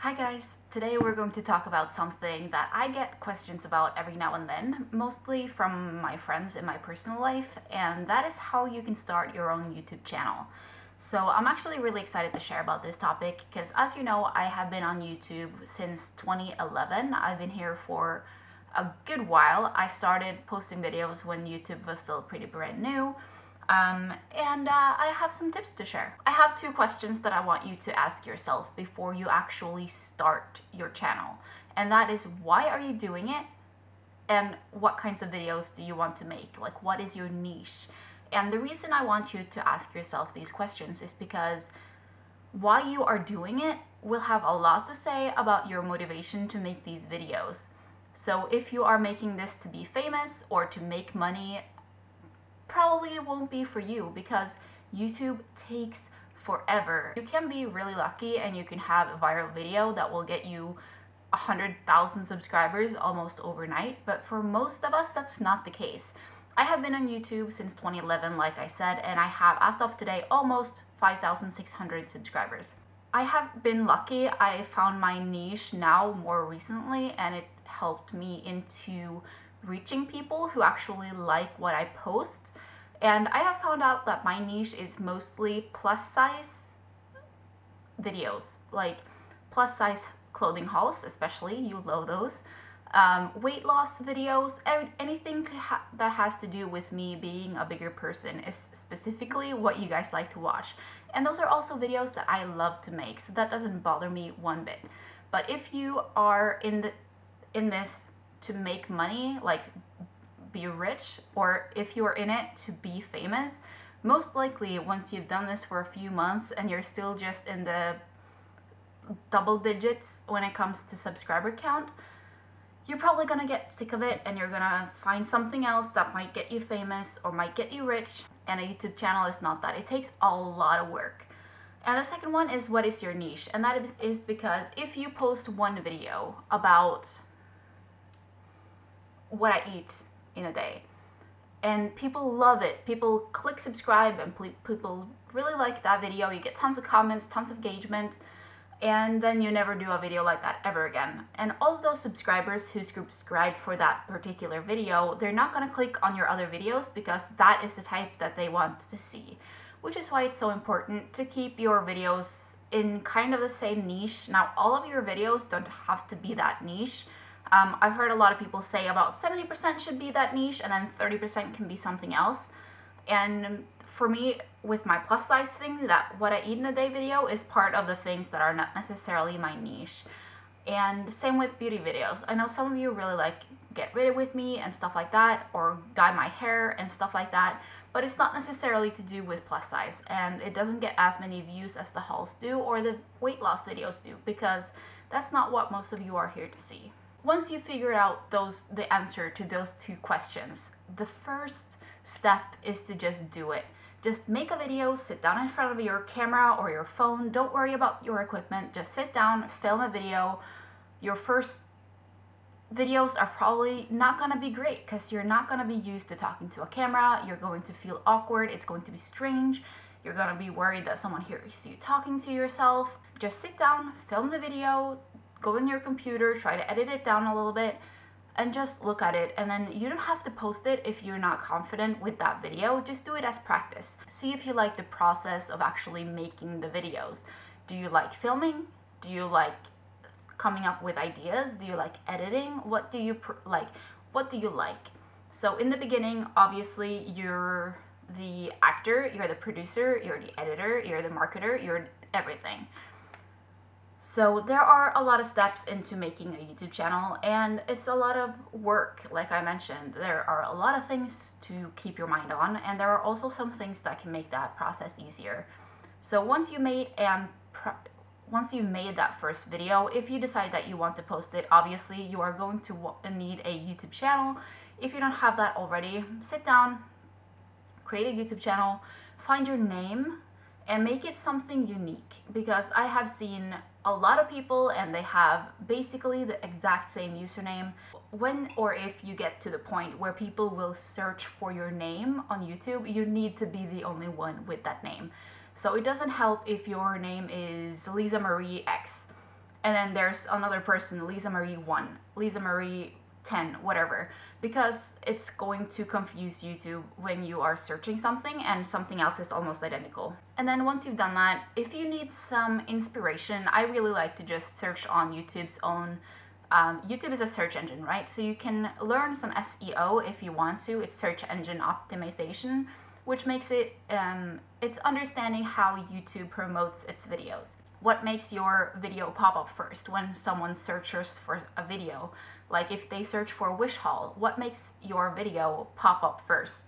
Hi guys, today we're going to talk about something that I get questions about every now and then, mostly from my friends in my personal life, and that is how you can start your own YouTube channel. So I'm actually really excited to share about this topic because, as you know, I have been on YouTube since 2011. I've been here for a good while. I started posting videos when YouTube was still pretty brand new. I have some tips to share. I have two questions that I want you to ask yourself before you actually start your channel. And that is, why are you doing it? And what kinds of videos do you want to make? Like, what is your niche? And the reason I want you to ask yourself these questions is because why you are doing it will have a lot to say about your motivation to make these videos. So if you are making this to be famous or to make money, probably it won't be for you because YouTube takes forever. You can be really lucky and you can have a viral video that will get you 100,000 subscribers almost overnight, but for most of us that's not the case. I have been on YouTube since 2011, like I said, and I have, as of today, almost 5,600 subscribers. I have been lucky. I found my niche now more recently, and it helped me into reaching people who actually like what I post. And I have found out that my niche is mostly plus size videos, like plus size clothing hauls, especially, you love those. Weight loss videos, anything that has to do with me being a bigger person is specifically what you guys like to watch. And those are also videos that I love to make, so that doesn't bother me one bit. But if you are in this to make money, like be rich, or if you're in it to be famous, most likely once you've done this for a few months and you're still just in the double digits when it comes to subscriber count, you're probably gonna get sick of it and you're gonna find something else that might get you famous or might get you rich. And a YouTube channel is not that. It takes a lot of work. And the second one is, what is your niche? And that is because if you post one video about what I eat in a day and people love it, people click subscribe and people really like that video, you get tons of comments, tons of engagement, and then you never do a video like that ever again. And all of those subscribers who subscribed for that particular video, they're not going to click on your other videos because that is the type that they want to see, which is why it's so important to keep your videos in kind of the same niche. Now, all of your videos don't have to be that niche. I've heard a lot of people say about 70% should be that niche and then 30% can be something else. And for me, with my plus size thing, that what I eat in a day video is part of the things that are not necessarily my niche. And same with beauty videos. I know some of you really like get ready with me and stuff like that, or dye my hair and stuff like that, but it's not necessarily to do with plus size, and it doesn't get as many views as the hauls do or the weight loss videos do, because that's not what most of you are here to see. Once you figure out the answer to those two questions, the first step is to just do it. Just make a video, sit down in front of your camera or your phone, don't worry about your equipment, just sit down, film a video. Your first videos are probably not going to be great because you're not going to be used to talking to a camera, you're going to feel awkward, it's going to be strange, you're going to be worried that someone hears you talking to yourself. Just sit down, film the video, go in your computer, try to edit it down a little bit, and just look at it. And then you don't have to post it if you're not confident with that video. Just do it as practice. See if you like the process of actually making the videos. Do you like filming? Do you like coming up with ideas? Do you like editing? What do you like? What do you like? So in the beginning, obviously, you're the actor, you're the producer, you're the editor, you're the marketer, you're everything. So there are a lot of steps into making a YouTube channel, and it's a lot of work. Like I mentioned, there are a lot of things to keep your mind on, and there are also some things that can make that process easier. So once you made that first video, if you decide that you want to post it, obviously you are going to need a YouTube channel. If you don't have that already, sit down, create a YouTube channel, find your name, and make it something unique, because I have seen a lot of people and they have basically the exact same username. When or if you get to the point where people will search for your name on YouTube, you need to be the only one with that name. So it doesn't help if your name is Lisa Marie X and then there's another person, Lisa Marie 1, Lisa Marie 10, whatever, because it's going to confuse YouTube when you are searching something and something else is almost identical. And then once you've done that, if you need some inspiration, I really like to just search on YouTube's own. YouTube is a search engine, right? So you can learn some SEO if you want to. It's search engine optimization, which makes it, it's understanding how YouTube promotes its videos. What makes your video pop up first when someone searches for a video? Like if they search for wish haul, what makes your video pop up first?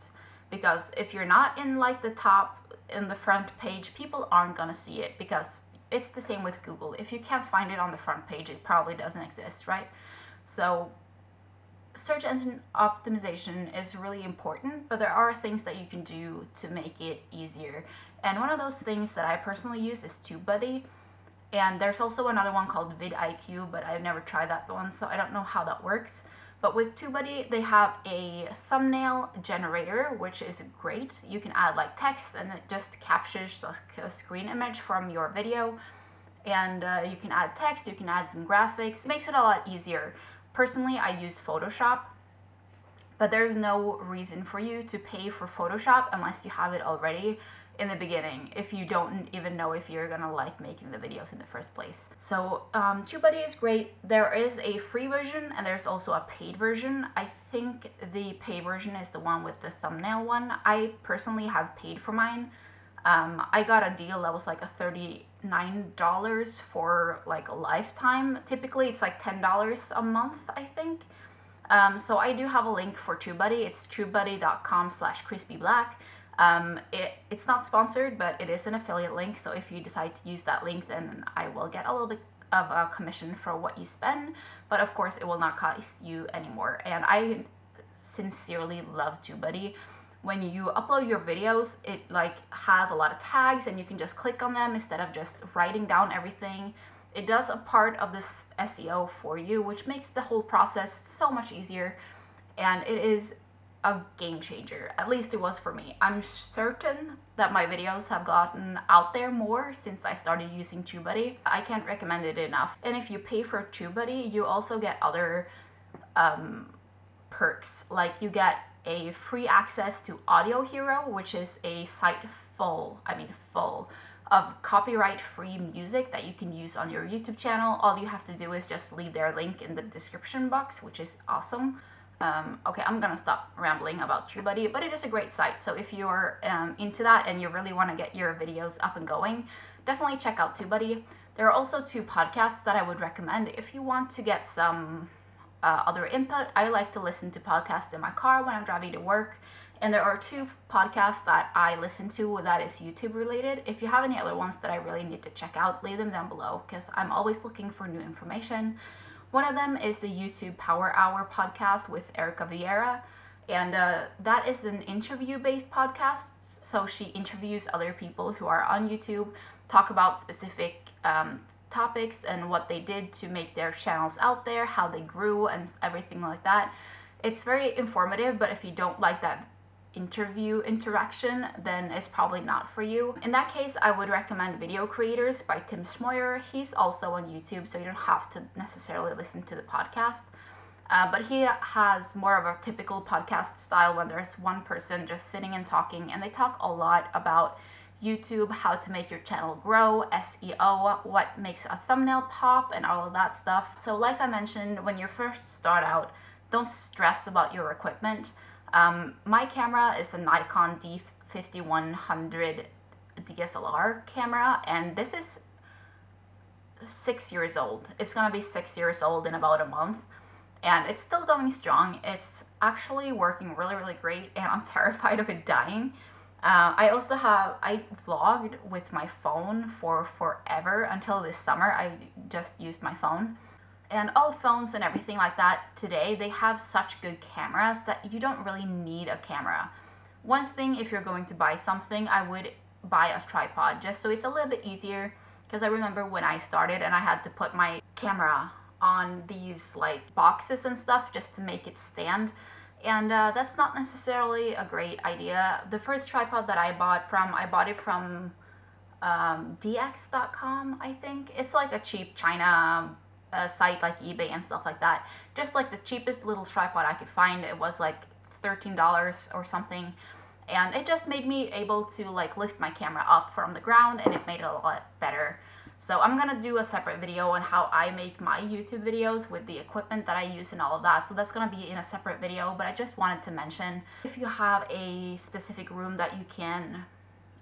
Because if you're not in like the top, in the front page, people aren't gonna see it, because it's the same with Google. If you can't find it on the front page, it probably doesn't exist, right? So search engine optimization is really important, but there are things that you can do to make it easier. And one of those things that I personally use is TubeBuddy. And there's also another one called vidIQ, but I've never tried that one, so I don't know how that works. But with TubeBuddy, they have a thumbnail generator, which is great. You can add like text, and it just captures a screen image from your video. And you can add text, you can add some graphics. It makes it a lot easier. Personally, I use Photoshop, but there's no reason for you to pay for Photoshop unless you have it already in the beginning, if you don't even know if you're gonna like making the videos in the first place. So TubeBuddy is great. There is a free version and there's also a paid version. I think the paid version is the one with the thumbnail one. I personally have paid for mine. I got a deal that was like a $39 for like a lifetime. Typically it's like $10 a month, I think. So I do have a link for TubeBuddy. It's tubebuddy.com/chrisbeeblack. It's not sponsored, but it is an affiliate link, so if you decide to use that link, then I will get a little bit of a commission for what you spend, but of course it will not cost you anymore. And I sincerely love TubeBuddy. When you upload your videos, it like has a lot of tags and you can just click on them instead of just writing down everything. It does a part of this SEO for you, which makes the whole process so much easier, and it is a game changer. At least it was for me. I'm certain that my videos have gotten out there more since I started using TubeBuddy. I can't recommend it enough. And if you pay for TubeBuddy, you also get other perks. Like you get a free access to Audio Hero, which is a site full of copyright-free music that you can use on your YouTube channel. All you have to do is just leave their link in the description box, which is awesome. Okay, I'm gonna stop rambling about TubeBuddy, but it is a great site. So if you're into that and you really want to get your videos up and going, definitely check out TubeBuddy. There are also 2 podcasts that I would recommend if you want to get some other input. I like to listen to podcasts in my car when I'm driving to work, and there are 2 podcasts that I listen to that is YouTube related. If you have any other ones that I really need to check out, leave them down below, because I'm always looking for new information. One of them is the YouTube Power Hour podcast with Erica Vieira, and that is an interview-based podcast. So she interviews other people who are on YouTube, talk about specific topics and what they did to make their channels out there, how they grew, and everything like that. It's very informative, but if you don't like that interview interaction, then it's probably not for you. In that case, I would recommend Video Creators by Tim Schmoyer. He's also on YouTube, so you don't have to necessarily listen to the podcast. But he has more of a typical podcast style when there's one person just sitting and talking, and they talk a lot about YouTube, how to make your channel grow, SEO, what makes a thumbnail pop, and all of that stuff. So like I mentioned, when you first start out, don't stress about your equipment. My camera is a Nikon D5100 DSLR camera, and this is 6 years old. It's gonna be 6 years old in about a month, and it's still going strong. It's actually working really, really great, and I'm terrified of it dying. I vlogged with my phone for forever until this summer. I just used my phone. And all phones and everything like that today, they have such good cameras that you don't really need a camera. One thing, if you're going to buy something, I would buy a tripod just so it's a little bit easier, because I remember when I started and I had to put my camera on these like boxes and stuff just to make it stand. And that's not necessarily a great idea. The first tripod that I bought it from dx.com, I think. It's like a cheap China site like eBay and stuff like that. Just like the cheapest little tripod I could find. It was like $13 or something, and it just made me able to like lift my camera up from the ground, and it made it a lot better. So I'm gonna do a separate video on how I make my YouTube videos with the equipment that I use and all of that. So that's gonna be in a separate video, but I just wanted to mention, if you have a specific room that you can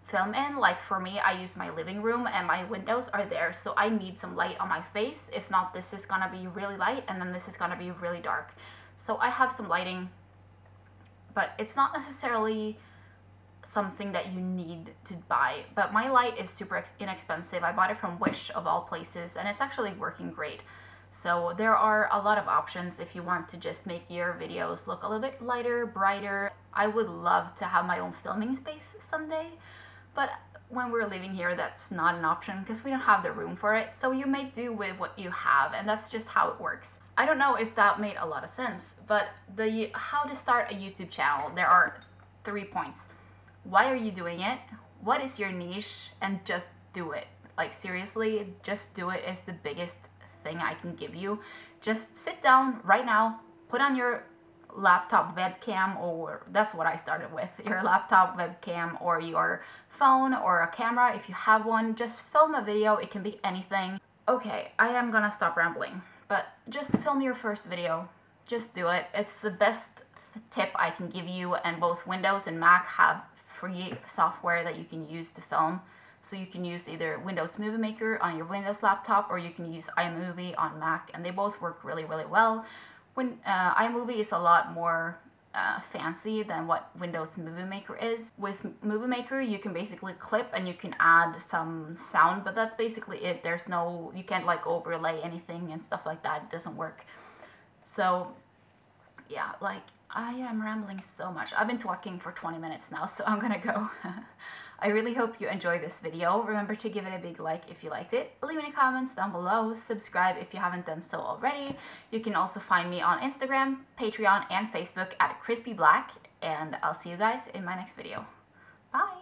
film in, like for me, I use my living room and my windows are there, so I need some light on my face. If not, this is gonna be really light and then this is gonna be really dark. So I have some lighting, but it's not necessarily something that you need to buy. But my light is super inexpensive. I bought it from Wish of all places, and it's actually working great. So there are a lot of options if you want to just make your videos look a little bit lighter, brighter. I would love to have my own filming space someday, but when we're living here, that's not an option because we don't have the room for it. So you make do with what you have, and that's just how it works. I don't know if that made a lot of sense, but the how to start a YouTube channel, there are 3 points. Why are you doing it? What is your niche? And just do it. Like seriously, just do it is the biggest thing I can give you. Just sit down right now, put on your laptop webcam, or that's what I started with, your laptop webcam or your phone or a camera if you have one. Just film a video. It can be anything. Okay, I am gonna stop rambling, but just film your first video. Just do it. It's the best tip I can give you, and both Windows and Mac have free software that you can use to film. So you can use either Windows Movie Maker on your Windows laptop, or you can use iMovie on Mac, and they both work really, really well. When iMovie is a lot more fancy than what Windows Movie Maker is. With Movie Maker, you can basically clip and you can add some sound, but that's basically it. There's no, you can't like overlay anything and stuff like that. It doesn't work. So yeah, like, I am rambling so much. I've been talking for 20 minutes now, so I'm gonna go. I really hope you enjoyed this video. Remember to give it a big like if you liked it. Leave any comments down below. Subscribe if you haven't done so already. You can also find me on Instagram, Patreon, and Facebook at chrisbeeblack. And I'll see you guys in my next video. Bye!